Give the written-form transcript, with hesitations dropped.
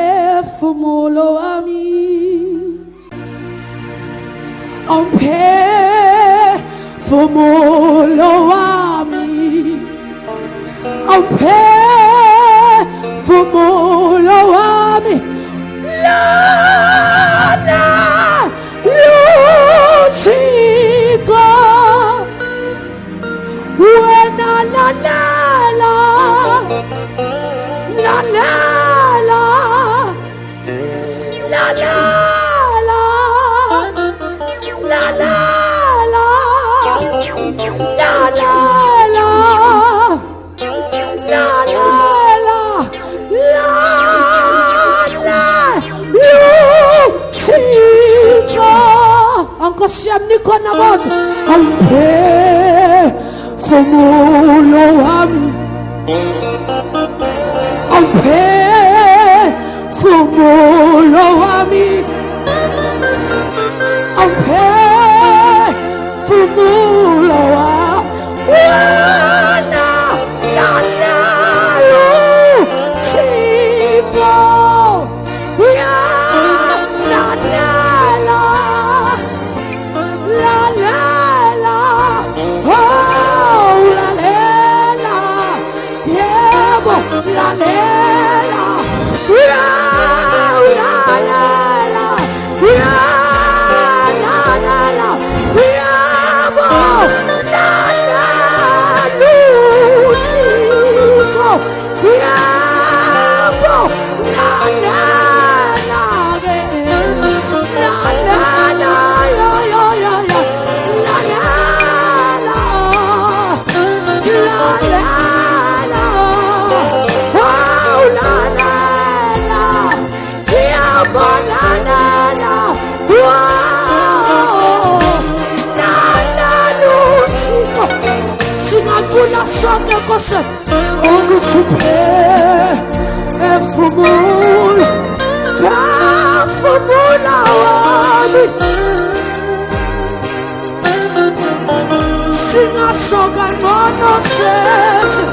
Mphefumulo wami, mphefumulo wami, mphefumulo wami, lana luthiko wena lalela lalela lalela lalela lalela lalela luthiko Nkosi yami nikhona kodwa mphefumulo wami mphefumulo wami mphefumulo wena lana luthiko ya lalela lalela oh lalela yebo lalela ya lalela ya lalela yebo lalela luthiko yebo lalela lalela yo yo yo yo lalela lalela oh lalela yebo lalela wow lalela luthiko singakula sonke Nkosi phefumula wami singasoka ngcono sethi